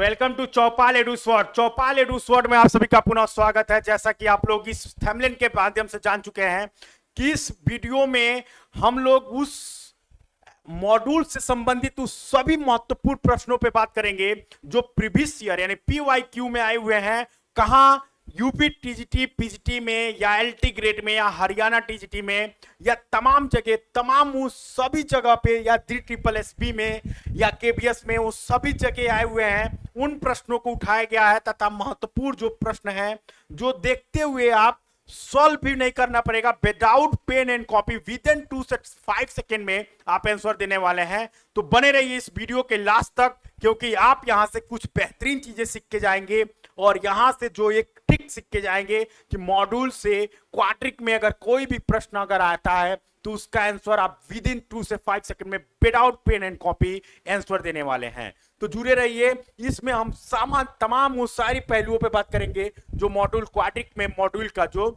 Welcome to चौपाल एडुस्वर्ड। चौपाल एडुस्वर्ड में आप सभी का पुनः स्वागत है। जैसा कि आप लोग इस थंबनेल के माध्यम से जान चुके हैं कि इस वीडियो में हम लोग उस मॉड्यूल से संबंधित उस सभी महत्वपूर्ण प्रश्नों पे बात करेंगे जो प्रीवियस ईयर यानी पीवाईक्यू में आए हुए हैं। कहां? यूपी टीजीटी पीजीटी में या एलटी ग्रेड में या हरियाणा टीजीटी में या तमाम जगह, तमाम उस सभी जगह पे या ट्रिपल एसबी में या केबीएस में, वो सभी जगह आए हुए हैं। उन प्रश्नों को उठाया गया है तथा महत्वपूर्ण जो प्रश्न है जो देखते हुए आप सॉल्व भी नहीं करना पड़ेगा, without pen and copy within 2 से 5 सेकेंड में आप आंसर देने वाले हैं। तो बने रहिए इस वीडियो के लास्ट तक, क्योंकि आप यहां से कुछ बेहतरीन चीजें सीख के जाएंगे और यहां से जो एक ट्रिक सीख के जाएंगे कि मॉड्यूल से क्वाड्रिक में अगर कोई भी प्रश्न अगर आता है तो उसका आंसर आप विद इन 2 से 5 सेकंड में without pen and copy answer देने वाले हैं। तो जुड़े रहिए, इसमें हम तमाम वो सारी पहलुओं पे बात करेंगे जो मॉड्यूल क्वाड्रिक में मॉड्यूल का जो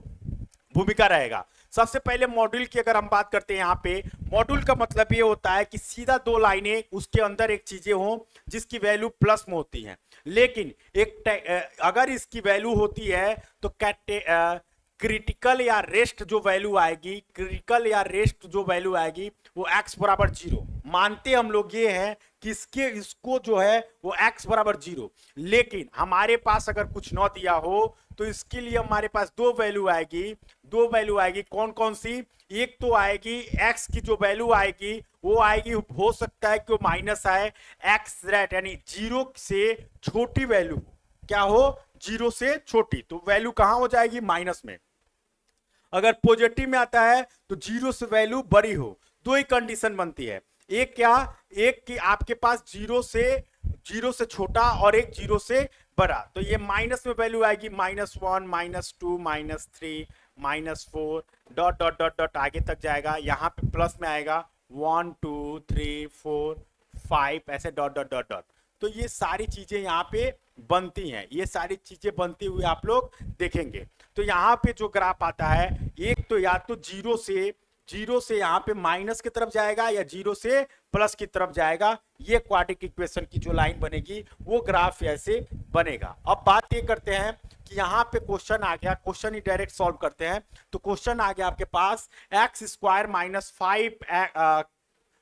भूमिका रहेगा। सबसे पहले मॉड्यूल की अगर हम बात करते हैं, यहाँ पे मॉड्यूल का मतलब ये होता है कि सीधा दो लाइनें, उसके अंदर एक चीजें हो जिसकी वैल्यू प्लस में होती है, लेकिन एक अगर इसकी वैल्यू होती है तो क्रिटिकल या रेस्ट जो वैल्यू आएगी, क्रिटिकल या रेस्ट जो वैल्यू आएगी वो x बराबर 0 मानते हम लोग ये है कि इसको जो है वो x बराबर 0, लेकिन हमारे पास अगर कुछ न दिया हो तो इसके लिए हमारे पास दो वैल्यू आएगी। कौन कौन सी? एक तो आएगी x की जो वैल्यू आएगी वो आएगी, हो सकता है कि वो माइनस आए, x रेट यानी 0 से छोटी वैल्यू, क्या हो? 0 से छोटी, तो वैल्यू कहां हो जाएगी? माइनस में। अगर पॉजिटिव में आता है तो 0 से वैल्यू बड़ी हो। दो ही कंडीशन बनती है, एक क्या? एक कि आपके पास 0 से छोटा और एक 0 से बड़ा। तो ये माइनस में वैल्यू आएगी -1, -2, -3, -4 डॉट डॉट डॉट डॉट आगे तक जाएगा। यहाँ पे प्लस में आएगा 1 2 3 4 5 ऐसे डॉट डॉट डॉट डॉट। तो ये सारी चीजें यहाँ पे बनती हैं, ये सारी चीजें बनती हुई आप लोग देखेंगे। तो यहाँ पे जो ग्राफ आता है, एक तो या तो 0 से यहाँ पे माइनस की तरफ जाएगा या 0 से प्लस की तरफ जाएगा। ये क्वाड्रिक इक्वेशन की जो लाइन बनेगी वो ग्राफ ऐसे बनेगा। अब बात ये करते हैं कि यहाँ पे क्वेश्चन आ गया, क्वेश्चन ही डायरेक्ट सॉल्व करते हैं। तो क्वेश्चन आ गया आपके पास x²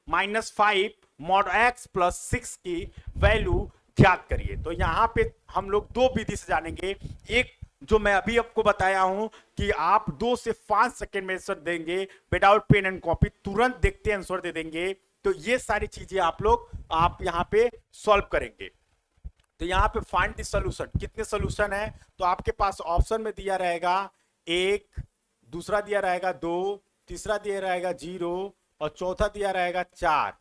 -5 मॉड x प्लस 6 की वैल्यू ज्ञात करिए। तो यहाँ पे हम लोग दो विधि से जानेंगे। एक जो मैं अभी आपको बताया हूं कि आप 2 से 5 सेकेंड में आंसर देंगे विदाउट पेन एंड कॉपी, तुरंत देखते आंसर दे देंगे। तो ये सारी चीजें आप यहाँ पे सॉल्व करेंगे। तो यहाँ पे फाइंड द सॉल्यूशन, कितने सॉल्यूशन है? तो आपके पास ऑप्शन में दिया रहेगा 1, दूसरा दिया रहेगा 2, तीसरा दिया रहेगा 0 और चौथा दिया रहेगा 4।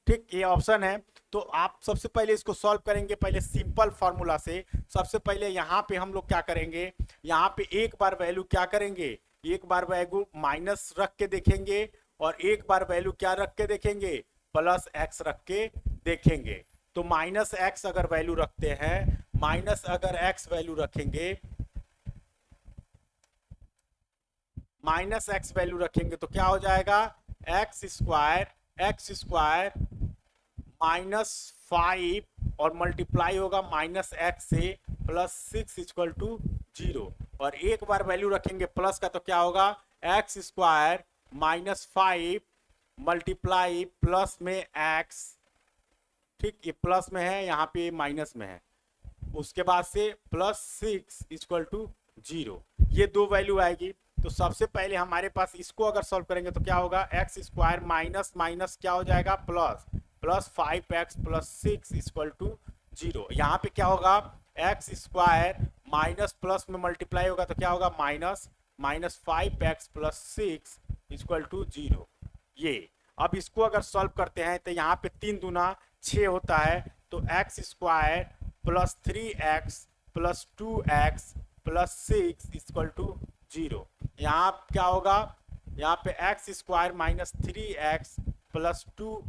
ठीक, ये ऑप्शन है। तो आप सबसे पहले इसको सॉल्व करेंगे पहले सिंपल फार्मूला से। सबसे पहले यहाँ पे हम लोग क्या करेंगे, यहाँ पे एक बार वैल्यू क्या करेंगे, एक बार वैल्यू माइनस रख के देखेंगे और एक बार वैल्यू क्या रख के देखेंगे, प्लस x रख के देखेंगे। तो -x अगर वैल्यू रखते हैं, माइनस अगर x वैल्यू रखेंगे, -x वैल्यू रखेंगे तो क्या हो जाएगा, x² -5 और मल्टीप्लाई होगा -x से +6 = 0। और एक बार वैल्यू रखेंगे प्लस का तो क्या होगा, x² -5 मल्टीप्लाई प्लस में x। ठीक, ये प्लस में है, यहाँ पे माइनस में है। उसके बाद से +6 = 0। ये दो वैल्यू आएगी। तो सबसे पहले हमारे पास इसको अगर सॉल्व करेंगे तो क्या होगा, x² माइनस माइनस क्या हो जाएगा, प्लस 5x + 6 = 0। यहाँ पे क्या होगा, x² माइनस प्लस में मल्टीप्लाई होगा तो क्या होगा, -5x + 6 = 0। ये अब इसको अगर सॉल्व करते हैं तो यहाँ पे 3 दूना 6 होता है। तो x² + 3x + 2x + 6 = 0। यहाँ क्या होगा, यहाँ पे x² -3x + 2,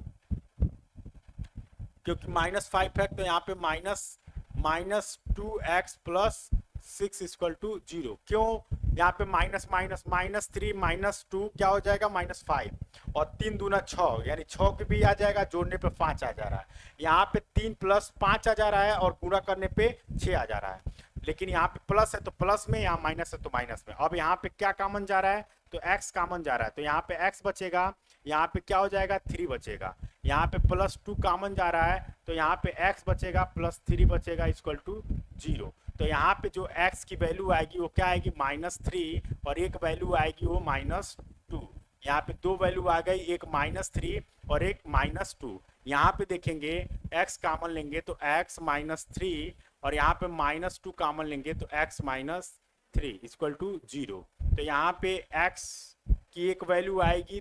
क्योंकि -5 है तो यहाँ पे -2x + 6 = 0। क्यों? यहाँ पे माइनस माइनस माइनस 3 माइनस 2 क्या हो जाएगा -5 और 3 दूना 6 यानी 6 के भी आ जाएगा, जोड़ने पे 5 आ जा रहा है। यहाँ पे 3 प्लस 5 आ जा रहा है और गुणा करने पे 6 आ जा रहा है। लेकिन यहाँ पे प्लस है तो प्लस में, यहाँ माइनस है तो माइनस में। अब यहाँ पे क्या कॉमन जा रहा है, तो x कॉमन जा रहा है, तो यहाँ पे x बचेगा, यहाँ पे क्या हो जाएगा 3 बचेगा। यहाँ पे +2 कॉमन जा रहा है तो यहाँ पे x बचेगा +3 बचेगा इक्वल टू 0। तो यहाँ पे जो x की वैल्यू आएगी वो क्या आएगी -3 और एक वैल्यू आएगी वो -2। यहाँ पे दो वैल्यू आ गई, एक -3 और एक -2। यहाँ पे देखेंगे x कॉमन लेंगे तो x -3 और यहाँ पे -2 कॉमन लेंगे तो x -3 इक्वल टू 0। तो यहाँ पे x की एक वैल्यू आएगी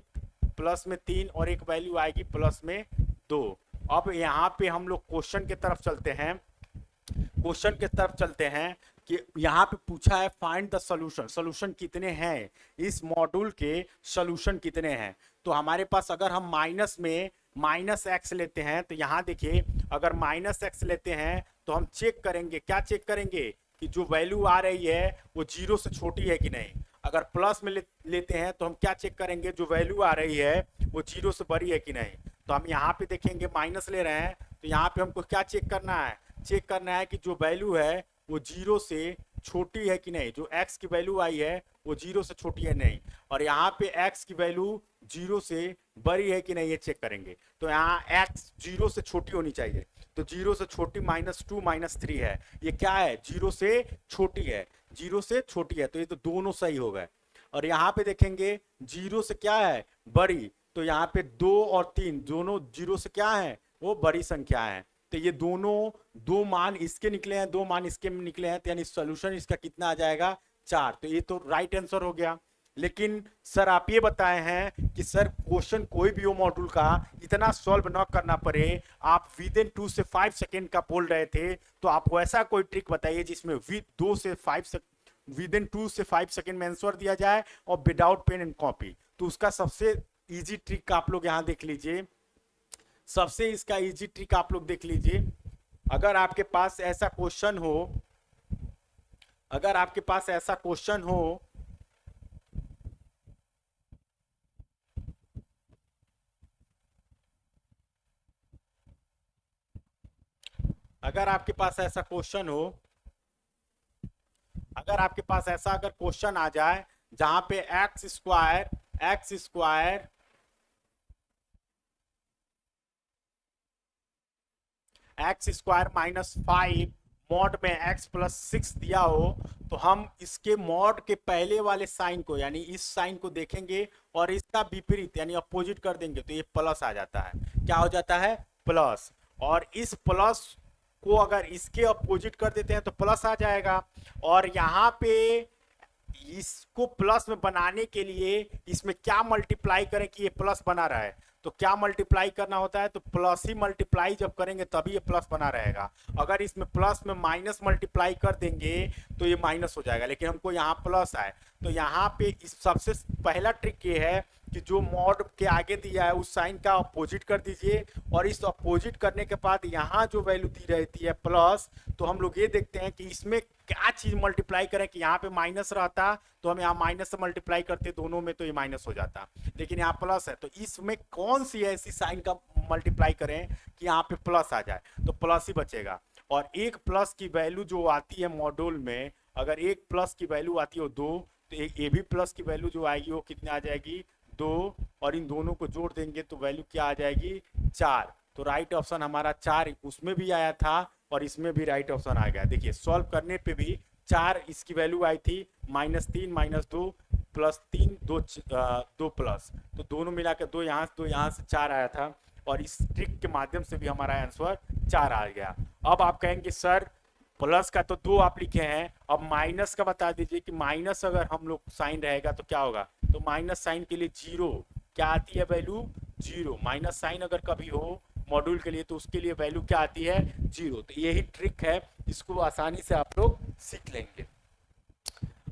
प्लस में 3 और एक वैल्यू आएगी प्लस में 2। अब यहाँ पे हम लोग क्वेश्चन की तरफ चलते हैं, क्वेश्चन की तरफ चलते हैं कि यहाँ पे पूछा है फाइंड द सॉल्यूशन, सॉल्यूशन कितने हैं, इस मॉड्यूल के सॉल्यूशन कितने हैं। तो हमारे पास अगर हम माइनस में -x लेते हैं तो यहाँ देखिए अगर -x लेते हैं तो हम चेक करेंगे, क्या चेक करेंगे कि जो वैल्यू आ रही है वो 0 से छोटी है कि नहीं। अगर प्लस में लेते हैं तो हम क्या चेक करेंगे, जो वैल्यू आ रही है वो 0 से बड़ी है कि नहीं। तो हम यहाँ पे देखेंगे माइनस ले रहे हैं तो यहाँ पे हमको क्या चेक करना है, चेक करना है कि जो वैल्यू है वो 0 से छोटी है कि नहीं, जो x की वैल्यू आई है वो 0 से छोटी है नहीं, और यहाँ पे x की वैल्यू 0 से बड़ी है कि नहीं ये चेक करेंगे। तो यहाँ x 0 से छोटी होनी चाहिए, तो 0 से छोटी -2 -3 है, ये क्या है 0 से छोटी है, 0 से छोटी है, तो ये तो दोनों सही हो गए। और यहाँ पे देखेंगे 0 से क्या है बड़ी, तो यहाँ पे 2 और 3 दोनों 0 से क्या है वो बड़ी संख्या है, तो ये दोनों दो मान इसके निकले हैं, दो मान इसके निकले हैं, तो यानी सॉल्यूशन इसका कितना आ जाएगा 4। तो ये तो राइट आंसर हो गया। लेकिन सर आप ये बताए हैं कि सर क्वेश्चन कोई भी हो मॉड्यूल का इतना सॉल्व ना करना पड़े, आप विद इन 2 से 5 सेकेंड का बोल रहे थे, तो आप वैसा कोई ट्रिक बताइए जिसमें विद इन 2 से 5 सेकेंड में आंसर दिया जाए और विदाउट पेन एंड कॉपी। तो उसका सबसे इजी ट्रिक आप लोग यहाँ देख लीजिए, सबसे इसका इजी ट्रिक आप लोग देख लीजिए। अगर आपके पास ऐसा क्वेश्चन हो, अगर आपके पास ऐसा क्वेश्चन हो, अगर आपके पास ऐसा क्वेश्चन हो, अगर आपके पास ऐसा अगर क्वेश्चन आ जाए जहां पे एक्स स्क्वायर -5 मॉड में x+6 दिया हो, तो हम इसके मॉड के पहले वाले साइन को यानी इस साइन को देखेंगे और इसका विपरीत यानी अपोजिट कर देंगे तो ये प्लस आ जाता है। क्या हो जाता है प्लस, और इस प्लस को अगर इसके अपोजिट कर देते हैं तो प्लस आ जाएगा। और यहाँ पे इसको प्लस में बनाने के लिए इसमें क्या मल्टीप्लाई करें कि ये प्लस बना रहा है, तो क्या मल्टीप्लाई करना होता है, तो प्लस ही मल्टीप्लाई जब करेंगे तभी ये प्लस बना रहेगा। अगर इसमें प्लस में माइनस मल्टीप्लाई कर देंगे तो ये माइनस हो जाएगा, लेकिन हमको यहाँ प्लस आए। तो यहाँ पे इस सबसे पहला ट्रिक ये है कि जो मॉड के आगे दिया है उस साइन का अपोजिट कर दीजिए, और इस अपोजिट करने के बाद यहाँ जो वैल्यू दी रहती है प्लस, तो हम लोग ये देखते हैं कि इसमें क्या चीज मल्टीप्लाई करें कि यहाँ पे माइनस रहता तो हम यहाँ माइनस से मल्टीप्लाई करते दोनों में तो ये माइनस हो जाता, लेकिन यहाँ प्लस है, तो इसमें कौन सी ऐसी साइन का मल्टीप्लाई करें कि यहाँ पे प्लस आ जाए, तो प्लस ही बचेगा। और एक प्लस की वैल्यू जो आती है मॉड्यूल में, अगर एक प्लस की वैल्यू आती है 2, तो ए भी प्लस की वैल्यू जो आएगी वो कितनी आ जाएगी 2, और इन दोनों को जोड़ देंगे तो वैल्यू क्या आ जाएगी 4। तो राइट ऑप्शन हमारा 4 उसमें भी आया था और इसमें भी राइट ऑप्शन आ गया। देखिए सॉल्व करने पे भी 4 इसकी वैल्यू आई थी, -3 -2 +3 2 प्लस, तो दोनों मिला के 2 यहाँ से 4 आया था, और इस ट्रिक के माध्यम से भी हमारा आंसर 4 आ गया। अब आप कहेंगे सर प्लस का तो 2 आप लिखे हैं, अब माइनस का बता दीजिए कि माइनस अगर हम लोग साइन रहेगा तो क्या होगा, तो माइनस साइन के लिए 0 क्या आती है वैल्यू 0, माइनस साइन अगर कभी हो मॉड्यूल के लिए तो उसके लिए वैल्यू क्या आती है 0। तो यही ट्रिक है, इसको आसानी से आप लोग सीख लेंगे।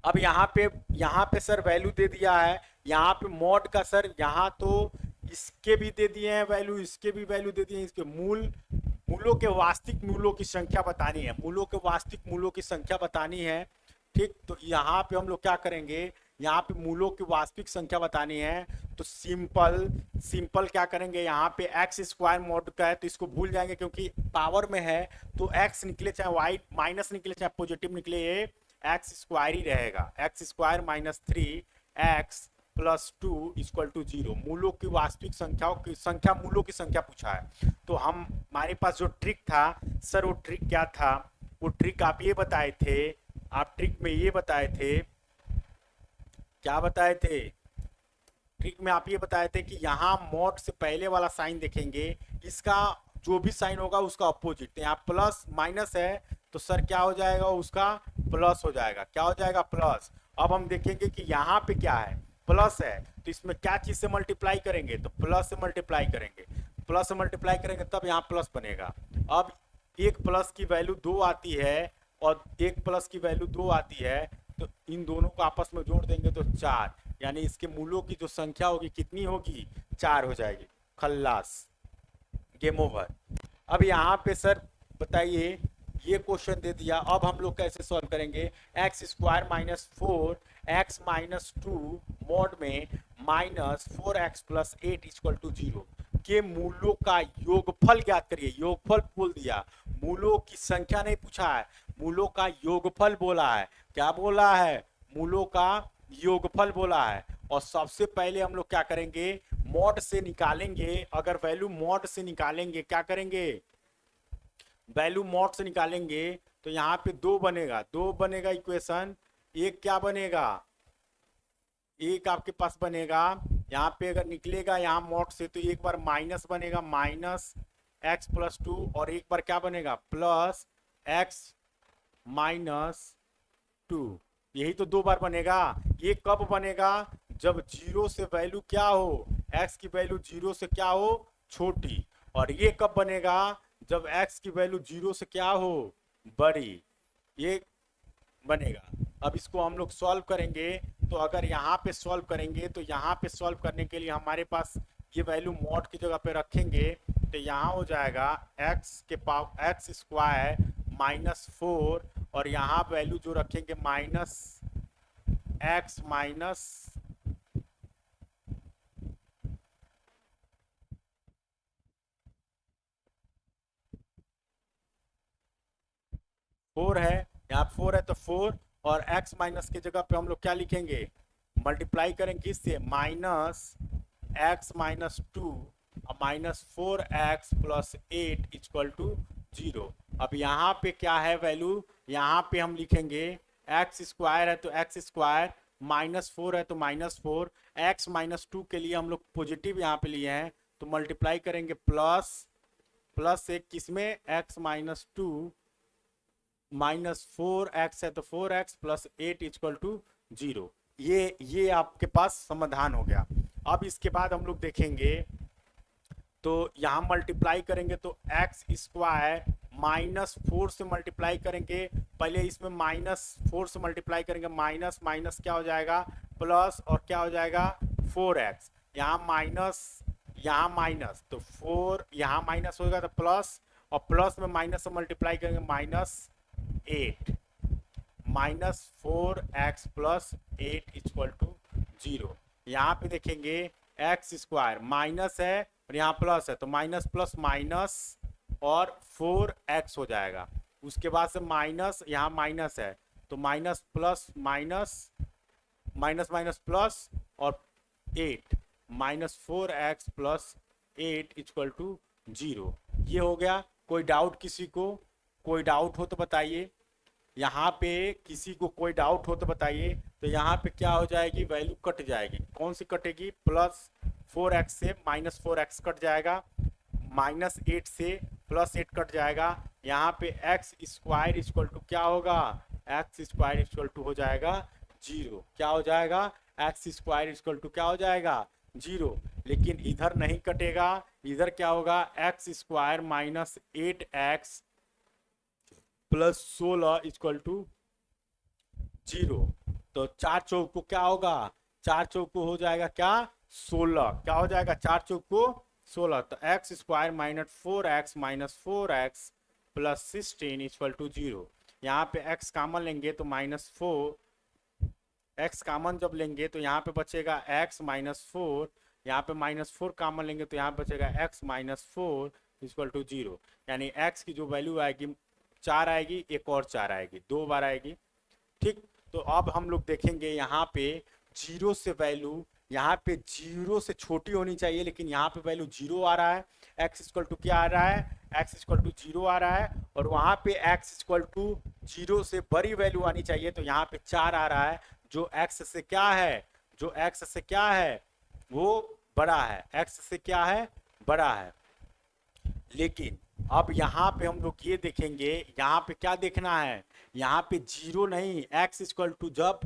अब यहाँ पे सर वैल्यू दे दिया है, यहाँ पे मॉड का सर यहाँ तो इसके भी दे दिए हैं वैल्यू, इसके भी वैल्यू दे दिए हैं, इसके मूलों के वास्तविक मूलों की संख्या बतानी है, मूलों के वास्तविक मूलों की संख्या बतानी है। ठीक, तो यहाँ पे हम लोग क्या करेंगे, यहाँ पे मूलों की वास्तविक संख्या बतानी है, तो सिंपल सिंपल क्या करेंगे, यहाँ पे एक्स स्क्वायर मोड का है तो इसको भूल जाएंगे क्योंकि पावर में है, तो एक्स निकले चाहे वाई माइनस निकले चाहे पॉजिटिव निकले, ये एक्स स्क्वायर ही रहेगा, x square minus 3x plus 2 equal to 0। मूलों की वास्तविक संख्याओं की संख्या, मूलों की संख्या पूछा है, तो हम हमारे पास जो ट्रिक था सर, वो ट्रिक क्या था, वो ट्रिक आप ये बताए थे, आप ट्रिक में ये बताए थे, क्या बताए थे, ट्रिक में आप ये बताए थे कि यहाँ मॉड से पहले वाला साइन देखेंगे, इसका जो भी साइन होगा उसका अपोजिट, तो यहाँ प्लस माइनस है तो सर क्या हो जाएगा, उसका प्लस हो जाएगा, क्या हो जाएगा, प्लस। अब हम देखेंगे कि यहाँ पे क्या है, प्लस है, तो इसमें क्या चीज से मल्टीप्लाई करेंगे, तो प्लस से मल्टीप्लाई करेंगे, प्लस से मल्टीप्लाई करेंगे तब यहाँ प्लस बनेगा। अब एक प्लस की वैल्यू 2 आती है और एक प्लस की वैल्यू 2 आती है, तो इन दोनों को आपस में जोड़ देंगे तो 4, यानी इसके मूलों की जो संख्या होगी कितनी होगी, 4 हो जाएगी, खल्लास, गेम ओवर। अब यहाँ पे सर बताइए, ये क्वेश्चन दे दिया, अब हम लोग कैसे सॉल्व करेंगे, X square minus 4x minus 2 mod में minus 4x plus 8 equal to 0 के मूलों का योगफल ज्ञात करिए, योगफल बोल दिया, मूलों की संख्या नहीं पूछा है, मूलों का योगफल बोला है, क्या बोला है, मूलों का योगफल बोला है। और सबसे पहले हम लोग क्या करेंगे, मॉड से निकालेंगे, अगर वैल्यू मॉड से निकालेंगे, क्या करेंगे, वैल्यू मॉड से निकालेंगे तो यहाँ पे 2 बनेगा, 2 बनेगा इक्वेशन, एक क्या बनेगा, एक आपके पास बनेगा, यहाँ पे अगर निकलेगा यहाँ मॉड से तो एक बार माइनस बनेगा, माइनस एक्स प्लस 2, और एक बार क्या बनेगा, प्लस एक्स माइनस 2, यही तो 2 बार बनेगा। ये कब बनेगा, जब 0 से वैल्यू क्या हो, x की वैल्यू 0 से क्या हो, छोटी, और ये कब बनेगा, जब x की वैल्यू 0 से क्या हो, बड़ी, ये बनेगा। अब इसको हम लोग सॉल्व करेंगे, तो अगर यहाँ पे सॉल्व करेंगे तो यहाँ पे सॉल्व करने के लिए हमारे पास ये वैल्यू मॉड की जगह पे रखेंगे, तो यहाँ हो जाएगा x के पावर एक्स स्क्वायर माइनस 4, और यहाँ वैल्यू जो रखेंगे माइनस एक्स माइनस 4 है, यहाँ 4 है तो 4, और x माइनस की जगह पे हम लोग क्या लिखेंगे, मल्टीप्लाई करेंगे इससे, माइनस एक्स माइनस 2 और minus 4x plus 8 equal to 0। अब यहाँ पे क्या है वैल्यू, यहाँ पे हम लिखेंगे एक्स स्क्वायर है तो एक्स स्क्वायर, माइनस 4 है तो माइनस 4, एक्स माइनस 2 के लिए हम लोग पॉजिटिव यहाँ पे लिए हैं तो मल्टीप्लाई करेंगे प्लस, प्लस एक किसमें, एक्स माइनस 2 माइनस 4x है तो 4x प्लस 8 इक्वल टू 0। ये आपके पास समाधान हो गया। अब इसके बाद हम लोग देखेंगे, तो यहाँ मल्टीप्लाई करेंगे तो एक्स स्क्वायर माइनस 4 से मल्टीप्लाई करेंगे, पहले इसमें माइनस 4 से मल्टीप्लाई करेंगे, माइनस माइनस क्या हो जाएगा, प्लस, और क्या हो जाएगा 4x, यहाँ माइनस तो 4, यहाँ माइनस होगा तो प्लस, और प्लस में माइनस से मल्टीप्लाई करेंगे minus 8, minus 4x plus 8 equal to 0। यहाँ पे देखेंगे एक्स स्क्वायर माइनस है और यहाँ प्लस है, तो माइनस प्लस माइनस और 4x हो जाएगा। उसके बाद से माइनस, यहाँ माइनस है तो minus plus minus, minus minus plus, और 8, minus 4x plus 8 equal to 0। ये हो गया। कोई डाउट किसी को, कोई डाउट हो तो बताइए, यहाँ पे किसी को कोई डाउट हो तो बताइए। तो यहाँ पे क्या हो जाएगी, वैल्यू कट जाएगी, कौन सी कटेगी, प्लस 4x से माइनस 4x कट जाएगा, माइनस 8 से प्लस 8 कट जाएगा, यहाँ पे एक्स स्क्वायर इक्वल टू क्या होगा, एक्स स्क्वायर इक्वल टू हो जाएगा 0। क्या हो जाएगा, एक्स स्क्वायर इक्वल टू क्या हो जाएगा 0। लेकिन इधर नहीं कटेगा, इधर क्या होगा, x square minus 8x plus 16 equal to 0। तो 4 चौक को क्या होगा, 4 चौक को हो जाएगा क्या 16, क्या हो जाएगा 4 चौक को 16। तो x square minus 4x plus 16 equal to 0। यहाँ पे x कॉमन लेंगे तो -4, x कॉमन जब लेंगे तो यहाँ पे बचेगा x -4, यहाँ पे -4 कॉमन लेंगे तो यहाँ पे बचेगा x -4 इक्वल टू 0। यानी x की जो वैल्यू आएगी 4 आएगी, एक और 4 आएगी, 2 बार आएगी। ठीक, तो अब हम लोग देखेंगे यहाँ पे जीरो से वैल्यू, यहाँ पे जीरो से छोटी होनी चाहिए, लेकिन यहाँ पे वैल्यू जीरो आ रहा है। x इक्वल टू क्या आ रहा है, x इक्वल टू जीरो आ रहा है, और वहाँ पे x इक्वल टू जीरो से बड़ी वैल्यू आनी चाहिए, तो यहाँ पे 4 आ रहा है, जो x से क्या है, जो x से क्या है वो बड़ा है, x से क्या है, बड़ा है। लेकिन अब यहाँ पे हम लोग ये देखेंगे, यहाँ पे क्या देखना है, यहाँ पे जीरो नहीं, x इक्वल टू जब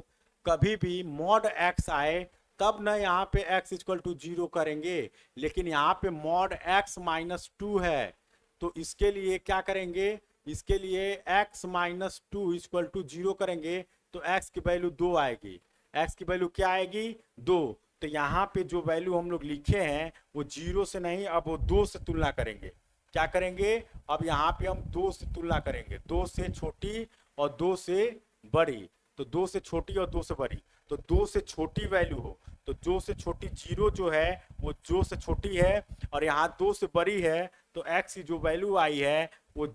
कभी भी मॉड x आए तब न यहाँ पे x इक्वल टू जीरो करेंगे, लेकिन यहाँ पे मॉड x -2 है, तो इसके लिए क्या करेंगे, इसके लिए x -2 इक्वल टू जीरो करेंगे, तो x की वैल्यू 2 आएगी, x की वैल्यू क्या आएगी, 2। तो यहाँ पे जो वैल्यू हम लोग लिखे हैं वो जीरो से नहीं, अब वो 2 से तुलना करेंगे। क्या करेंगे, अब यहाँ पे हम 2 से तुलना करेंगे, 2 से छोटी और 2 से बड़ी, तो 2 से छोटी और 2 से बड़ी, तो 2 से छोटी वैल्यू हो, तो 2 से छोटी जीरो जो है वो 2 से छोटी है, और यहाँ 2 से बड़ी है, तो x की जो वैल्यू आई है वो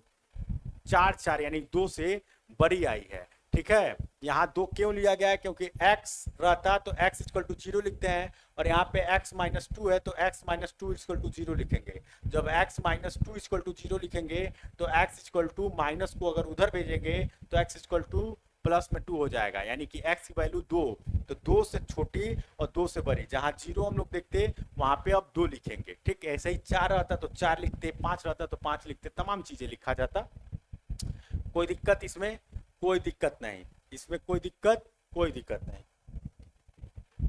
4 यानी 2 से बड़ी आई है। ठीक है, यहाँ 2 क्यों लिया गया है, क्योंकि x रहता तो x इक्वल टू जीरो लिखते हैं, और यहाँ पे x -2 है तो x -2 इक्वल टू जीरो लिखेंगे। जब x -2 इक्वल टू जीरो लिखेंगे तो x इक्वल टू माइनस को अगर उधर भेजेंगे तो x इक्वल टू प्लस में 2 हो जाएगा, यानी कि x की वैल्यू 2, तो 2 से छोटी और 2 से बड़ी, जहां जीरो हम लोग देखते वहां पे अब 2 लिखेंगे। ठीक, ऐसे ही 4 रहता तो 4 लिखते, 5 रहता तो 5 लिखते, तमाम चीजें लिखा जाता। कोई दिक्कत इसमें, कोई दिक्कत नहीं, इसमें कोई दिक्कत नहीं।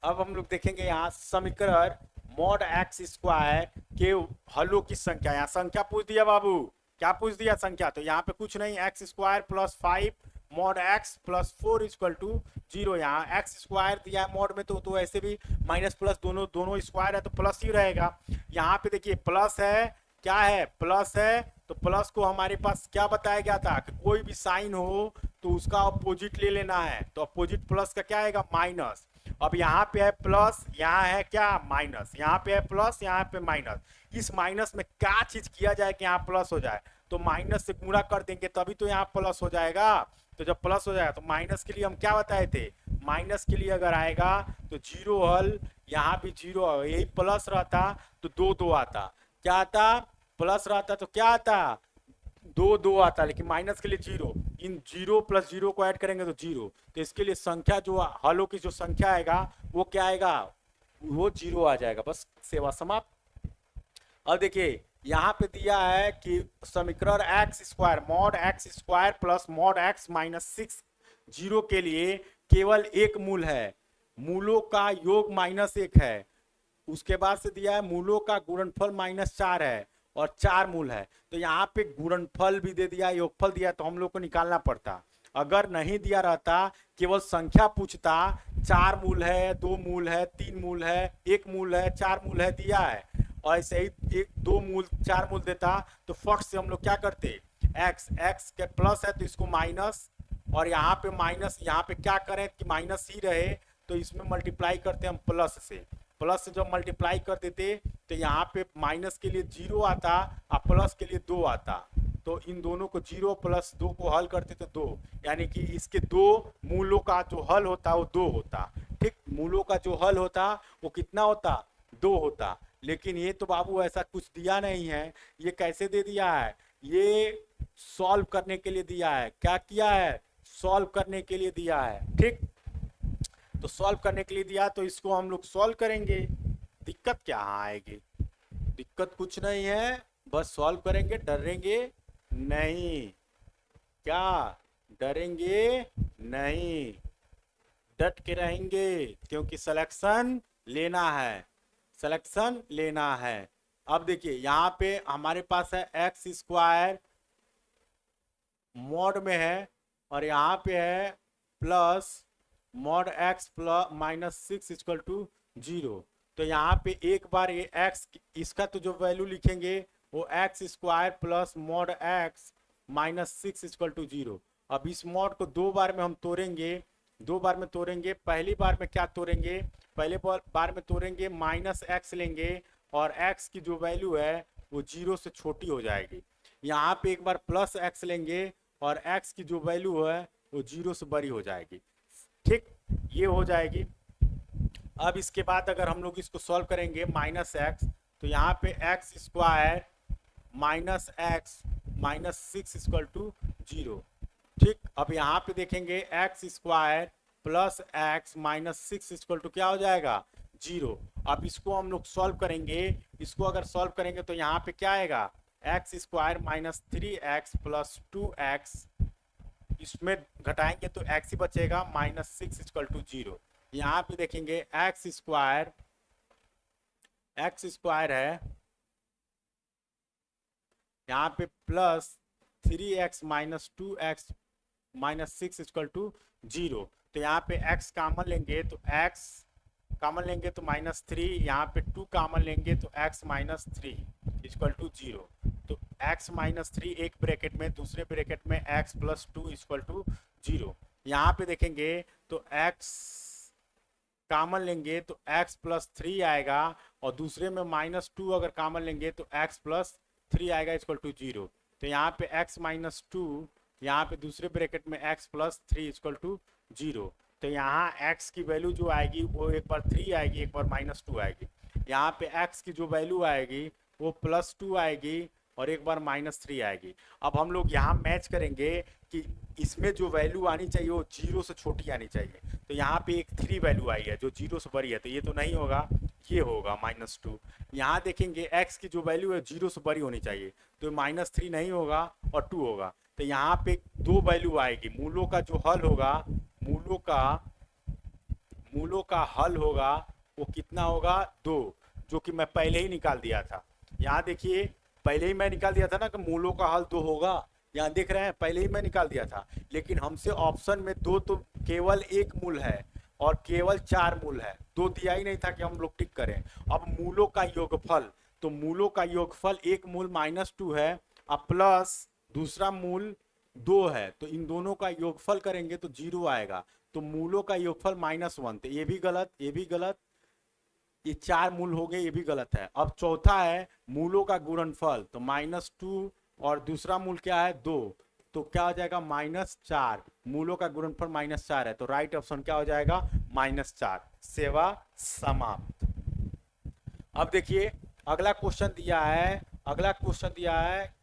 अब हम लोग देखेंगे यहाँ समीकरण मॉड x स्क्वायर के हलों की संख्या, यहाँ संख्या पूछ दिया बाबू, क्या पूछ दिया संख्या, तो यहाँ पे कुछ नहीं, x square plus 5 mod x plus 4 equal to 0। यहाँ x स्क्वायर दिया है मॉड में, तो ऐसे भी माइनस प्लस दोनों स्क्वायर है तो प्लस ही रहेगा। यहाँ पे देखिए प्लस है, क्या है, प्लस है, तो प्लस को हमारे पास क्या बताया गया था कि कोई भी साइन हो तो उसका अपोजिट ले लेना है, तो अपोजिट प्लस का क्या आएगा, माइनस। अब यहाँ पे है प्लस, यहाँ है क्या, माइनस, यहाँ पे है प्लस, यहाँ पे माइनस। इस माइनस में क्या चीज किया जाए कि यहाँ प्लस हो जाए, तो माइनस से गुणा कर देंगे तभी तो यहाँ प्लस हो जाएगा। तो जब प्लस हो जाएगा तो माइनस के लिए हम क्या बताए थे, माइनस के लिए अगर आएगा तो जीरो हल, यहाँ भी जीरो, यही प्लस रहता तो 2 आता, क्या आता, प्लस रहता तो क्या आता, 2 आता, लेकिन माइनस के लिए zero, in zero plus zero को ऐड करेंगे तो जीरो, तो इसके लिए संख्या जो हलों की जो संख्या आएगा वो क्या आएगा, वो जीरो आ जाएगा, बस सेवा समाप्त। अब देखिए यहाँ पे दिया है कि समीकरण x square mod x square plus mod x -6 zero के लिए केवल एक मूल है, मूलों का योग -1 है, उसके बाद से दिया है मूलों का गुणनफल -4 है और 4 मूल है। तो यहाँ पे गुणनफल भी दे दिया, योगफल दिया, तो हम लोग को निकालना पड़ता। अगर नहीं दिया रहता, केवल संख्या पूछता, 4 मूल है, 2 मूल है, 3 मूल है, 1 मूल है, 4 मूल है, दिया है, और ऐसे ही 1 2 मूल 4 मूल देता तो फट से हम लोग क्या करते, x के प्लस है तो इसको माइनस, और यहाँ पे माइनस, यहाँ पे क्या करें कि माइनस ही रहे तो इसमें मल्टीप्लाई करते हम प्लस से, प्लस से जब मल्टीप्लाई कर देते तो यहाँ पे माइनस के लिए 0 आता और प्लस के लिए 2 आता, तो इन दोनों को 0 प्लस 2 को हल करते तो 2, यानी कि इसके 2 मूलों का जो हल होता वो 2 होता। ठीक, मूलों का जो हल होता वो कितना होता, 2 होता। लेकिन ये तो बाबू ऐसा कुछ दिया नहीं है, ये कैसे दे दिया है, ये सॉल्व करने के लिए दिया है, क्या किया है, सॉल्व करने के लिए दिया है। ठीक, तो सॉल्व करने के लिए दिया तो इसको हम लोग सॉल्व करेंगे, दिक्कत क्या आएगी, दिक्कत कुछ नहीं है, बस सॉल्व करेंगे, डरेंगे नहीं, क्या डरेंगे नहीं, डट के रहेंगे, क्योंकि सिलेक्शन लेना है, सिलेक्शन लेना है। अब देखिए यहाँ पे हमारे पास है x स्क्वायर मॉड में है, और यहाँ पे है plus mod x plus -6 equal to 0, तो यहाँ पे एक बार ये x, इसका तो जो वैल्यू लिखेंगे वो x square plus mod x -6 equal to 0। अब इस मॉड को दो बार में हम तोड़ेंगे, दो बार में तोड़ेंगे। पहली बार में क्या तोड़ेंगे, पहले बार में तोड़ेंगे -x लेंगे और x की जो वैल्यू है वो 0 से छोटी हो जाएगी। यहाँ पे एक बार +x लेंगे और x की जो वैल्यू है वो 0 से बड़ी हो जाएगी। ठीक, ये हो जाएगी। अब इसके बाद अगर हम लोग इसको सॉल्व करेंगे -x, तो यहाँ पे x square -x -6 equal to 0। ठीक, अब यहाँ पे देखेंगे x square plus x -6 equal to क्या हो जाएगा, 0। अब इसको हम लोग सॉल्व करेंगे, इसको अगर सॉल्व करेंगे तो यहाँ पे क्या आएगा, x square -3x plus 2x, इसमें घटाएंगे तो x ही बचेगा, -6 इक्वल टू 0। यहाँ पे देखेंगे x स्क्वायर है यहाँ पे +3x - 2x -6 इक्वल टू 0। तो यहाँ पे x कॉमन लेंगे तो x कॉमन लेंगे तो -3, यहाँ पे 2 कॉमन लेंगे तो x -3 इक्वल टू 0। तो x -3 एक ब्रैकेट में, दूसरे ब्रैकेट में x + 2 इक्वल टू 0। यहाँ पे देखेंगे तो x कॉमन लेंगे तो x + 3 आएगा और दूसरे में -2 अगर कॉमन लेंगे तो x + 3 आएगा इक्वल टू 0। तो यहाँ पे x -2, यहाँ पे दूसरे ब्रैकेट में x + 3 इक्वल टू 0। तो यहाँ x की वैल्यू जो आएगी वो एक बार 3 आएगी, एक बार -2 आएगी। यहाँ पे x की जो वैल्यू आएगी वो +2 आएगी और एक बार -3 आएगी। अब हम लोग यहाँ मैच करेंगे कि इसमें जो वैल्यू आनी चाहिए वो 0 से छोटी आनी चाहिए। तो यहाँ पे एक 3 वैल्यू आई है जो 0 से बड़ी है, तो ये तो नहीं होगा, ये होगा -2। यहाँ देखेंगे x की जो वैल्यू है 0 से बड़ी होनी चाहिए, तो -3 नहीं होगा और 2 होगा। तो यहाँ पे दो वैल्यू आएगी, मूलों का जो हल होगा, मूलों का हल होगा वो कितना होगा, 2, जो कि मैं पहले ही निकाल दिया था। यहाँ देखिए पहले ही मैं निकाल दिया था ना कि मूलों का हल 2 होगा, यहाँ देख रहे हैं पहले ही मैं निकाल दिया था। लेकिन हमसे ऑप्शन में 2 तो केवल 1 मूल है और केवल 4 मूल है, 2 दिया ही नहीं था कि हम लोग टिक करें। अब मूलों का योगफल, तो मूलों का योगफल एक मूल -2 है और प्लस दूसरा मूल 2 है, तो इन दोनों का योगफल करेंगे तो 0 आएगा। तो मूलों का योगफल -1, तो ये भी गलत, ये भी गलत, ये 4 मूल हो गए, ये भी गलत है। अब चौथा है मूलों का गुणनफल, तो -2 और दूसरा मूल क्या है, 2, तो क्या हो जाएगा, -4। मूलों का गुणनफल -4 है, तो राइट ऑप्शन क्या हो जाएगा, -4। सेवा समाप्त। अब देखिए अगला क्वेश्चन दिया है, अगला क्वेश्चन दिया है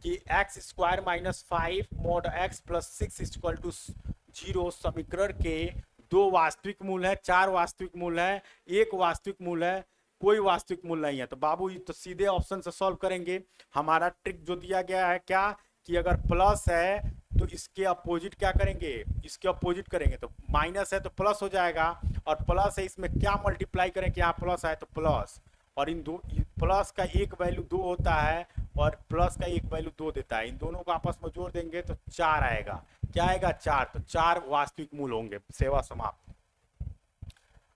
कि x square -5 mod x + 6 equal to 0 समीकरण के 2 वास्तविक मूल है, 4 वास्तविक मूल है, 1 वास्तविक मूल है, कोई वास्तविक मूल नहीं है। तो बाबू ये तो सीधे ऑप्शन से सॉल्व करेंगे। हमारा ट्रिक जो दिया गया है क्या, कि अगर प्लस है तो इसके अपोजिट क्या करेंगे, इसके अपोजिट करेंगे। तो माइनस है तो प्लस हो जाएगा, और प्लस है इसमें क्या मल्टीप्लाई करें कि यहाँ प्लस आए तो प्लस, और इन दो प्लस का एक वैल्यू 2 होता है और प्लस का एक वैल्यू 2 देता है, इन दोनों को आपस में जोड़ देंगे तो 4 आएगा। क्या आएगा, 4। तो 4 वास्तविक मूल होंगे। सेवा समाप्त।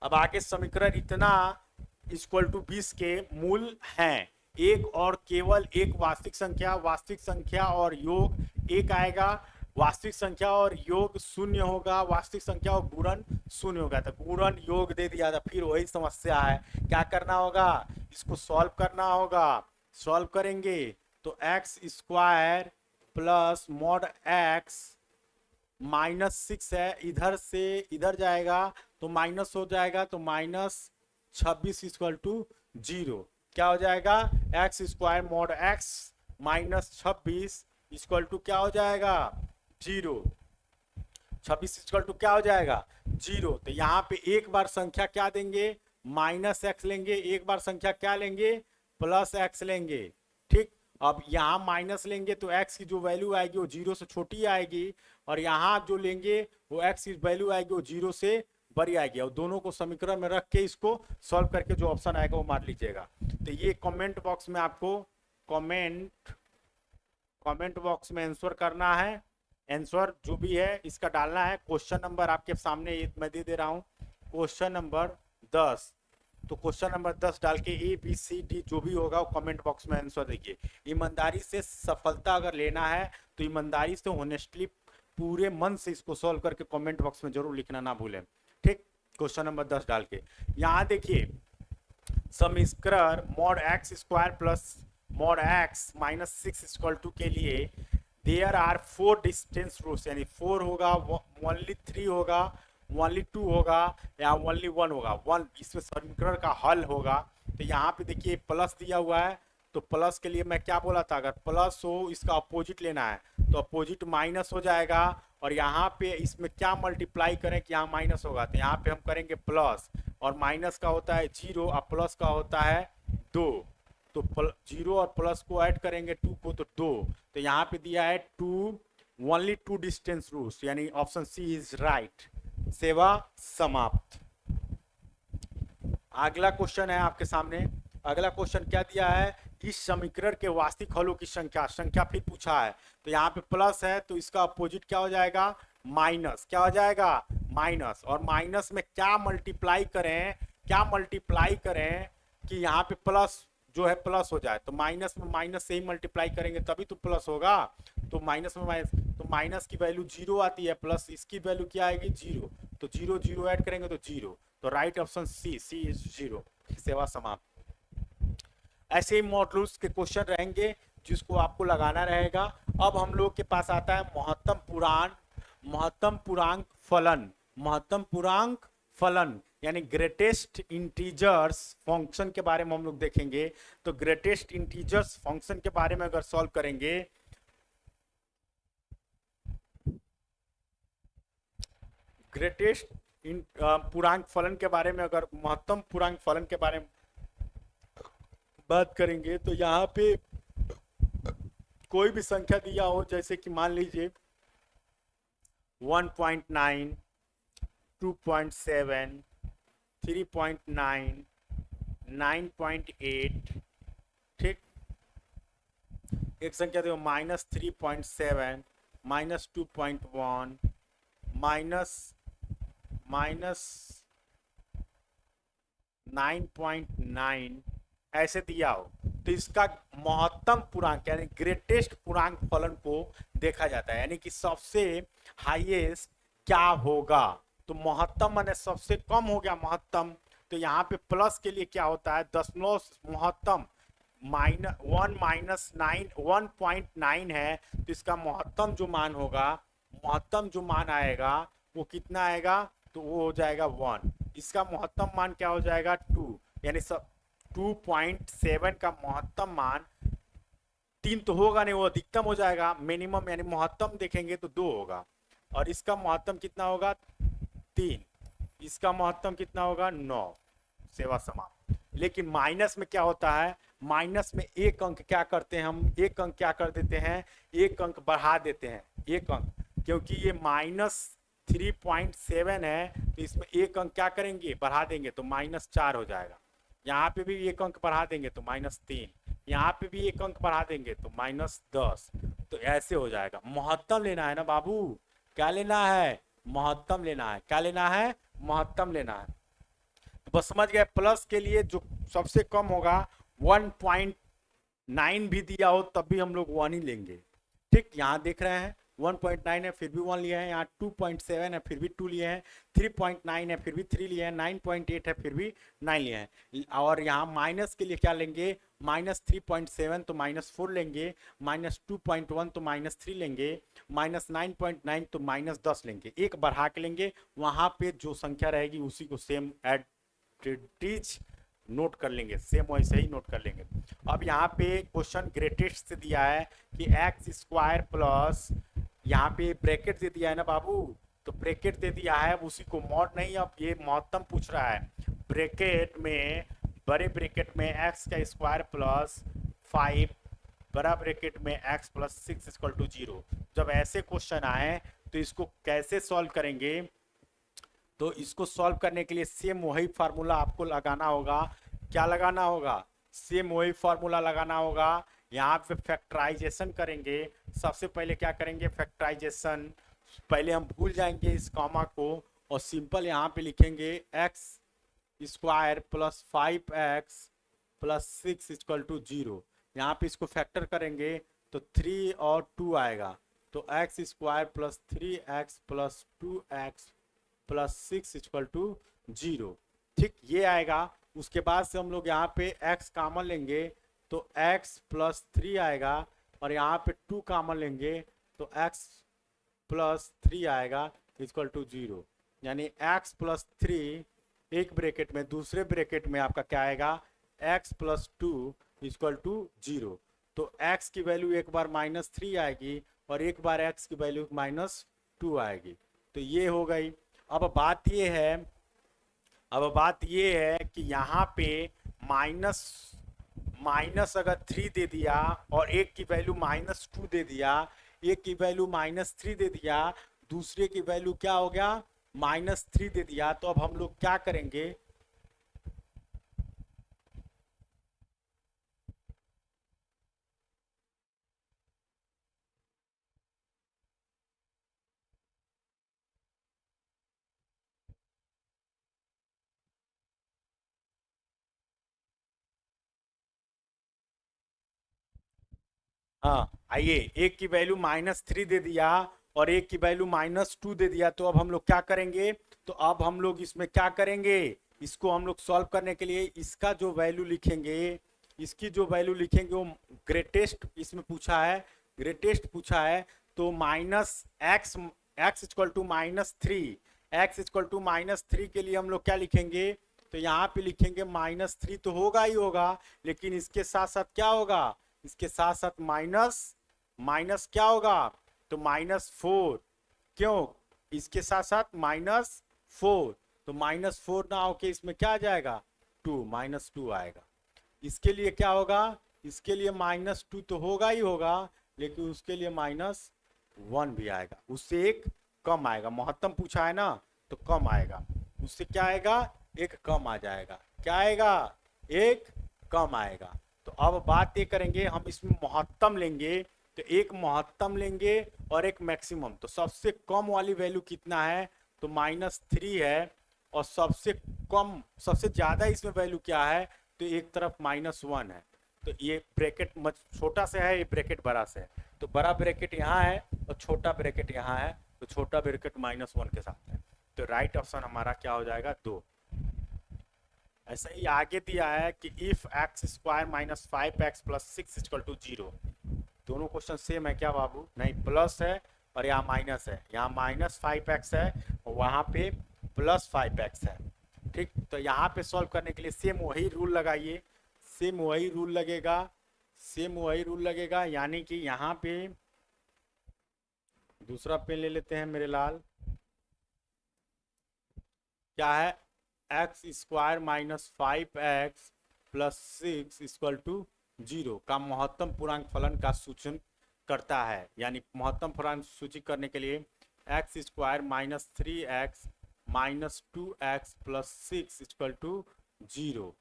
अब आगे समीकरण इतना इक्वल टू 20 के मूल हैं, एक और केवल एक वास्तविक संख्या और योग 1 आएगा, वास्तविक संख्या और योग 0 होगा, वास्तविक संख्या और गुणन 0 होगा। तो गुणन योग दे दिया था, फिर वही समस्या है, क्या करना होगा, इसको सॉल्व करना होगा। सॉल्व करेंगे तो x square plus mod x -6 है, इधर से इधर जाएगा तो माइनस हो जाएगा, तो -26 इक्वल टू 0। क्या हो जाएगा, x square mod x -26 equal to क्या हो जाएगा, 0। 26 इक्वल टू क्या हो जाएगा, 0। तो यहाँ पे एक बार संख्या क्या देंगे, -x लेंगे, एक बार संख्या क्या लेंगे, +x लेंगे। ठीक, अब यहाँ माइनस लेंगे तो x की जो वैल्यू आएगी वो 0 से छोटी आएगी, और यहाँ जो लेंगे वो x की वैल्यू आएगी वो 0 से बड़ी आएगी, और दोनों को समीकरण में रख के इसको सॉल्व करके जो ऑप्शन आएगा वो मार लीजिएगा। तो ये कमेंट बॉक्स में आपको कमेंट बॉक्स में आंसर करना है, आंसर जो भी है इसका डालना है। क्वेश्चन नंबर आपके सामने मैं दे रहा हूँ, क्वेश्चन नंबर 10। तो क्वेश्चन नंबर 10 डाल के ABCD जो भी होगा वो कमेंट बॉक्स में आंसर देखिए। ईमानदारी से सफलता अगर लेना है तो ईमानदारी से होनेस्टली पूरे मन से इसको सॉल्व करके कमेंट बॉक्स में जरूर लिखना ना भूलें। ठीक, क्वेश्चन नंबर 10 डाल के यहाँ देखिए, समीकरण mod x square plus mod x minus 6 के लिए देयर आर 4 डिस्टेंस रूल्स, यानी 4 होगा, ओनली 3 होगा, ओनली 2 होगा या ओनली 1 होगा। 1 इसमें समीकरण का हल होगा। तो यहाँ पे देखिए प्लस दिया हुआ है, तो प्लस के लिए मैं क्या बोला था, अगर प्लस हो इसका अपोजिट लेना है तो अपोजिट माइनस हो जाएगा। और यहाँ पे इसमें क्या मल्टीप्लाई करें कि यहाँ माइनस होगा, तो यहाँ पे हम करेंगे प्लस, और माइनस का होता है 0 और प्लस का होता है 2। तो 0 और प्लस को ऐड करेंगे 2 को तो 2। तो यहाँ पे दिया है 2, ओनली 2 डिस्टेंस रूल्स, यानी ऑप्शन सी इज राइट। सेवा समाप्त। अगला क्वेश्चन है आपके सामने। अगला क्वेश्चन क्या दिया है, इस समीकरण के वास्तविक हलों की संख्या, संख्या फिर पूछा है। तो यहाँ पे प्लस है तो इसका अपोजिट क्या हो जाएगा, माइनस। क्या हो जाएगा, माइनस। और माइनस में क्या मल्टीप्लाई करें, क्या मल्टीप्लाई करें कि यहाँ पे प्लस जो है प्लस हो जाए। तो माइनस में माइनस से ही मल्टीप्लाई करेंगे तभी तो प्लस होगा। तो माइनस में माइनस, तो माइनस की वैल्यू 0 आती है, प्लस इसकी वैल्यू क्या आएगी 0। तो 0 0 ऐड करेंगे तो 0। तो right option C, C is 0। सेवा समाप्त। ऐसे ही मॉडल्स के क्वेश्चन रहेंगे जिसको आपको लगाना रहेगा। अब हम लोग के पास आता है महत्तम पूर्णांक, महत्तम पूर्णांक फलन, महत्तम पूर्णांक फलन यानी ग्रेटेस्ट इंटीजर्स फंक्शन के बारे में हम लोग देखेंगे। तो ग्रेटेस्ट इंटीजर्स फंक्शन के बारे में अगर सॉल्व करेंगे, ग्रेटेस्ट पूर्णांक फलन के बारे में, अगर महत्तम पूर्णांक फलन के बारे में बात करेंगे, तो यहाँ पे कोई भी संख्या दिया हो, जैसे कि मान लीजिए 1.9, 2.7, 3.9, 9.8, ठीक। एक संख्या देखो -3.7, -2.1, -9.9 ऐसे दिया हो, तो इसका महत्तम पूर्णांक यानी ग्रेटेस्ट पूर्णांक फलन को देखा जाता है, यानी कि सबसे हाईएस्ट क्या होगा। तो महत्तम माने सबसे कम हो गया महत्तम। तो यहाँ पे प्लस के लिए क्या होता है, दशमलव महत्तम -1 है, तो इसका महत्तम जो मान होगा, महत्तम जो मान आएगा वो कितना आएगा, तो वो हो जाएगा 1। इसका महत्तम मान क्या हो जाएगा 2, यानी सब 2.7 का महत्तम मान 3 तो होगा नहीं, वो अधिकतम हो जाएगा। मिनिमम यानी महत्तम देखेंगे तो 2 होगा, और इसका महत्तम कितना होगा 3, इसका महत्तम कितना होगा 9। सेवा समाप्त। लेकिन माइनस में क्या होता है, माइनस में एक अंक क्या करते हैं हम, एक अंक क्या कर देते हैं, एक अंक बढ़ा देते हैं, एक अंक, क्योंकि ये -3.7 है तो इसमें एक अंक क्या करेंगे, बढ़ा देंगे तो -4 हो जाएगा। यहाँ पे भी एक अंक बढ़ा देंगे तो -3, यहाँ पे भी एक अंक बढ़ा देंगे तो -10। तो ऐसे हो जाएगा। महत्तम लेना है ना बाबू, क्या लेना है, महत्तम लेना है। क्या लेना है, महत्तम लेना है। तो बस समझ गए। प्लस के लिए जो सबसे कम होगा 1.9 भी दिया हो तब भी हम लोग 1 ही लेंगे। ठीक, यहाँ देख रहे हैं 1.9 है फिर भी 1 लिए हैं, यहाँ 2.7 है फिर भी 2 लिए हैं, 3.9 है फिर भी 3 लिए हैं, 9.8 है फिर भी 9 लिए हैं। और यहाँ माइनस के लिए क्या लेंगे, -3.7 तो -4 लेंगे, -2.1 तो -3 लेंगे, -9.9 तो -10 लेंगे, एक बढ़ा के लेंगे। वहाँ पे जो संख्या रहेगी उसी को सेम एडिटीज नोट कर लेंगे, सेम वैसे ही नोट कर लेंगे। अब यहाँ पे क्वेश्चन ग्रेटेस्ट से दिया है कि x² प्लस, यहाँ पे ब्रैकेट दे दिया है ना बाबू, तो ब्रैकेट दे दिया है, उसी को मॉड नहीं, अब ये महत्तम पूछ रहा है। ब्रैकेट में, बड़े ब्रैकेट में x² प्लस 5, बड़ा ब्रैकेट में x प्लस 6 = 0। जब ऐसे क्वेश्चन आए तो इसको कैसे सॉल्व करेंगे, तो इसको सॉल्व करने के लिए सेम वही फार्मूला आपको लगाना होगा। क्या लगाना होगा, सेम वही फार्मूला लगाना होगा। यहाँ पे फैक्टराइजेशन करेंगे। सबसे पहले क्या करेंगे, फैक्टराइजेशन। पहले हम भूल जाएंगे इस कॉमा को और सिंपल यहाँ पे लिखेंगे x square plus 5x plus 6 equal to 0। यहाँ पे इसको फैक्टर करेंगे तो 3 और 2 आएगा, तो x square plus 3x plus 2x plus 6 equal to 0। ठीक, ये आएगा। उसके बाद से हम लोग यहाँ पे x कॉमन लेंगे तो x प्लस 3 आएगा, और यहाँ पे 2 कॉमन लेंगे तो x प्लस 3 आएगा इक्वल टू 0। यानी x प्लस 3 एक ब्रैकेट में, दूसरे ब्रैकेट में आपका क्या आएगा, x प्लस 2 इक्वल टू 0। तो x की वैल्यू एक बार -3 आएगी और एक बार x की वैल्यू -2 आएगी। तो ये हो गई। अब बात ये है कि यहाँ पे माइनस अगर 3 दे दिया और एक की वैल्यू -2 दे दिया, एक की वैल्यू -3 दे दिया, दूसरे की वैल्यू क्या हो गया, -3 दे दिया, तो अब हम लोग क्या करेंगे, हाँ आइए, एक की वैल्यू -3 दे दिया और एक की वैल्यू -2 दे दिया, तो अब हम लोग क्या करेंगे, तो अब हम लोग इसमें क्या करेंगे, इसको हम लोग सॉल्व करने के लिए इसका जो वैल्यू लिखेंगे, इसकी जो वैल्यू लिखेंगे वो ग्रेटेस्ट, इसमें पूछा है ग्रेटेस्ट पूछा है, तो x equal to -3, x equal to -3 के लिए हम लोग क्या लिखेंगे, तो यहाँ पे लिखेंगे -3 तो होगा ही होगा, लेकिन इसके साथ साथ क्या होगा, इसके साथ साथ माइनस माइनस क्या होगा, तो -4। क्यों, इसके साथ साथ -4, तो -4 ना होके इसमें क्या आ जाएगा, 2, -2 आएगा। इसके लिए क्या होगा, इसके लिए -2 तो होगा ही होगा, लेकिन उसके लिए -1 भी आएगा, उससे एक कम आएगा। महत्तम पूछा है ना, तो कम आएगा, उससे क्या आएगा, एक कम आ जाएगा। क्या आएगा, एक कम आएगा। तो अब बात ये करेंगे, हम इसमें महत्तम लेंगे, तो एक महत्तम लेंगे और एक मैक्सिमम। तो सबसे कम वाली वैल्यू कितना है, तो -3 है, और सबसे कम, सबसे ज्यादा इसमें वैल्यू क्या है, तो एक तरफ -1 है। तो ये ब्रैकेट छोटा से है, ये ब्रैकेट बड़ा से है, तो बड़ा ब्रैकेट यहाँ है और छोटा ब्रैकेट यहाँ है, तो छोटा ब्रैकेट -1 के साथ है। तो राइट ऑप्शन हमारा क्या हो जाएगा, 2। ऐसा ही आगे दिया है कि if x square -5x plus 6 equal to 0। दोनों क्वेश्चन सेम है क्या बाबू, नहीं, प्लस है और यहाँ माइनस है, यहाँ -5x है और वहाँ पे +5x है। ठीक, तो यहाँ पे सॉल्व करने के लिए सेम वही रूल लगाइए, सेम वही रूल लगेगा, सेम वही रूल लगेगा। यानी कि यहाँ पे दूसरा पेन ले लेते हैं मेरे लाल, क्या है, x square -5x plus 6 equal to 0 का महत्तम पूर्णांक फलन का सूचन करता है। यानी महत्तम पूर्णांक सूची करने के लिए x square -3x -2x plus 6 equal to 0।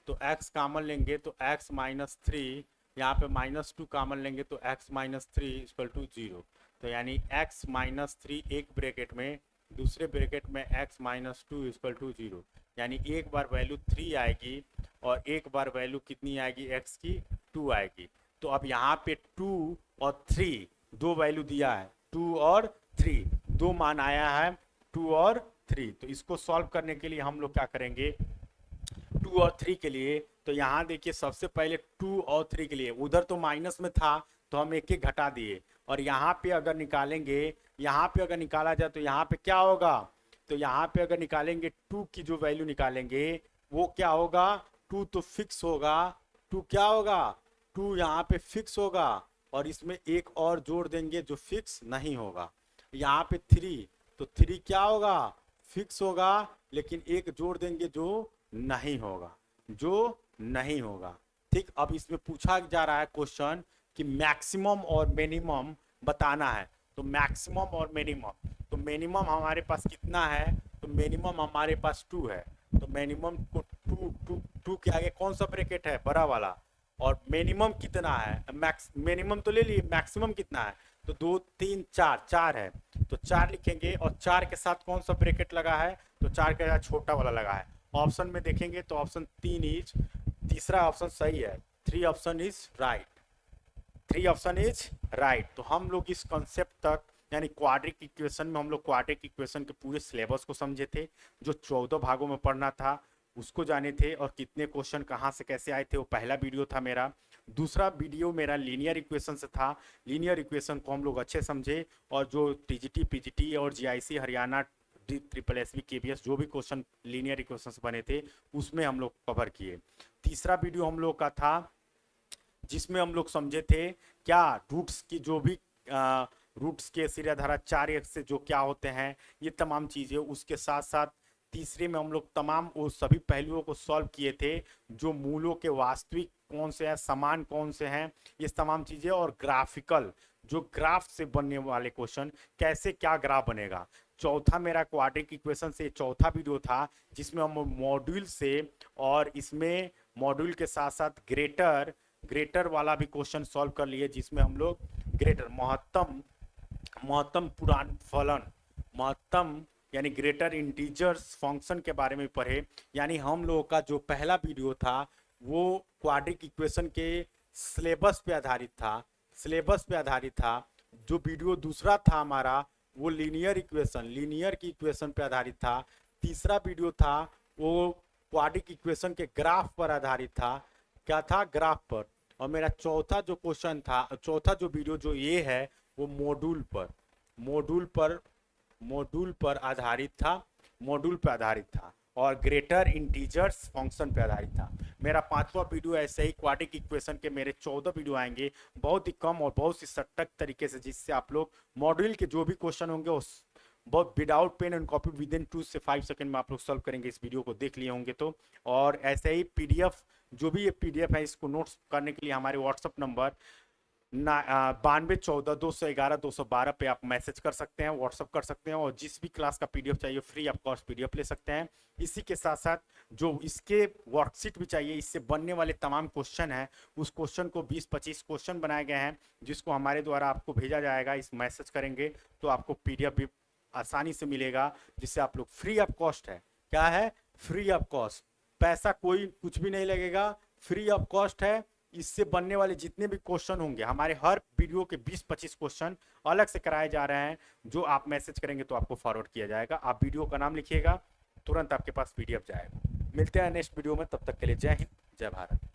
तो x कॉमन लेंगे तो x -3, यहाँ पे -2 कॉमन लेंगे तो x -3 इक्वल टू 0। तो यानी x -3 एक ब्रैकेट में, दूसरे ब्रैकेट में x -2 इक्वल टू 0। यानी एक बार वैल्यू 3 आएगी और एक बार वैल्यू कितनी आएगी, x की 2 आएगी। तो अब यहाँ पे 2 और 3 दो वैल्यू दिया है, 2 और 3 दो मान आया है, 2 और 3। तो इसको सॉल्व करने के लिए हम लोग क्या करेंगे, 2 और 3 के लिए, तो यहाँ देखिए सबसे पहले 2 और 3 के लिए, उधर तो माइनस में था तो हम एक एक घटा दिए, और यहाँ पे अगर निकालेंगे, यहाँ पे अगर निकाला जाए तो यहाँ पे क्या होगा, तो यहाँ पे अगर निकालेंगे 2 की जो वैल्यू निकालेंगे वो क्या होगा, 2 तो फिक्स होगा, 2 क्या होगा, 2 यहाँ पे फिक्स होगा, और इसमें एक और जोड़ देंगे जो फिक्स नहीं होगा। यहाँ पे 3, तो 3 क्या होगा, फिक्स होगा, लेकिन एक जोड़ देंगे जो नहीं होगा, जो नहीं होगा। ठीक, अब इसमें पूछा जा रहा है क्वेश्चन कि मैक्सिमम और मिनिमम बताना है। तो मैक्सिमम और मिनिमम, तो मिनिमम हमारे पास कितना है, तो मिनिमम हमारे पास 2 है, तो मिनिमम को 2 के आगे कौन सा ब्रैकेट है, बड़ा वाला, और मिनिमम कितना है, मिनिमम तो ले लिए, मैक्सिमम कितना है, तो 2 3 4, 4 है, तो 4 लिखेंगे, और 4 के साथ कौन सा ब्रैकेट लगा है, तो 4 के साथ छोटा वाला लगा है, ऑप्शन में देखेंगे तो ऑप्शन 3 इज, तीसरा ऑप्शन सही है, 3 option is right, 3 option is right. तो हम लोग इस कॉन्सेप्ट तक, यानी क्वाड्रिक इक्वेशन में हम लोग क्वाड्रिक इक्वेशन के पूरे सिलेबस को समझे थे, जो 14 भागों में पढ़ना था उसको जाने थे, और कितने क्वेश्चन कहाँ से कैसे आए थे वो पहला वीडियो था मेरा। दूसरा वीडियो मेरा लीनियर इक्वेशन से था, लीनियर इक्वेशन को हम लोग अच्छे समझे, और जो टीजीटी पीजीटी और GIC Haryana triple SB KBS जो भी क्वेश्चन लीनियर इक्वेशन से बने थे उसमें हम लोग कवर किए। तीसरा वीडियो हम लोग का था जिसमें हम लोग समझे थे क्या रूट्स की जो भी रूट्स के सिराधारा 4 से जो क्या होते हैं ये तमाम चीज़ें, उसके साथ साथ तीसरे में हम लोग तमाम वो सभी पहलुओं को सॉल्व किए थे, जो मूलों के वास्तविक कौन से हैं, समान कौन से हैं, ये तमाम चीज़ें, और ग्राफिकल जो ग्राफ से बनने वाले क्वेश्चन, कैसे क्या ग्राफ बनेगा। चौथा मेरा क्वाड्रिक इक्वेशन से चौथा वीडियो था जिसमें हम मॉड्यूल से, और इसमें मॉड्यूल के साथ साथ ग्रेटर वाला भी क्वेश्चन सॉल्व कर लिए, जिसमें हम लोग ग्रेटर महत्तम पूर्ण फलन, महत्तम यानी ग्रेटर इंटीजर्स फंक्शन के बारे में पढ़े। यानी हम लोगों का जो पहला वीडियो था वो क्वाड्रिक इक्वेशन के सिलेबस पे आधारित था, जो वीडियो दूसरा था हमारा वो लीनियर की इक्वेशन पे आधारित था। तीसरा वीडियो था वो क्वाड्रिक इक्वेशन के ग्राफ पर आधारित था, क्या था, ग्राफ पर। और मेरा चौथा जो क्वेश्चन था, चौथा जो वीडियो जो ये है वो मॉड्यूल पर आधारित था और ग्रेटर इंटीजर्स फंक्शन पे आधारित था। मेरा पांचवा वीडियो ऐसे ही क्वाड्रिक इक्वेशन के मेरे 14 वीडियो आएंगे, बहुत ही कम और बहुत ही सटीक तरीके से, जिससे आप लोग मॉड्यूल के जो भी क्वेश्चन होंगे उस बहुत without pen and copy within 2 से 5 सेकंड में आप लोग सॉल्व करेंगे, इस वीडियो को देख लिए होंगे तो। और ऐसे ही पीडीएफ, जो भी ये पीडीएफ है इसको नोट्स करने के लिए हमारे व्हाट्सअप नंबर 9214 211 212 पे आप मैसेज कर सकते हैं, व्हाट्सअप कर सकते हैं, और जिस भी क्लास का पीडीएफ चाहिए फ्री ऑफ कॉस्ट पीडीएफ ले सकते हैं। इसी के साथ साथ जो इसके वर्कशीट भी चाहिए, इससे बनने वाले तमाम क्वेश्चन हैं, उस क्वेश्चन को 20-25 क्वेश्चन बनाए गए हैं, जिसको हमारे द्वारा आपको भेजा जाएगा। इस मैसेज करेंगे तो आपको पीडीएफ भी आसानी से मिलेगा, जिससे आप लोग फ्री ऑफ कॉस्ट है, क्या है, फ्री ऑफ कॉस्ट, पैसा कोई कुछ भी नहीं लगेगा, फ्री ऑफ कॉस्ट है। इससे बनने वाले जितने भी क्वेश्चन होंगे, हमारे हर वीडियो के 20-25 क्वेश्चन अलग से कराए जा रहे हैं, जो आप मैसेज करेंगे तो आपको फॉरवर्ड किया जाएगा। आप वीडियो का नाम लिखिएगा, तुरंत आपके पास पीडीएफ जाएगा। मिलते हैं नेक्स्ट वीडियो में, तब तक के लिए जय हिंद, जय भारत।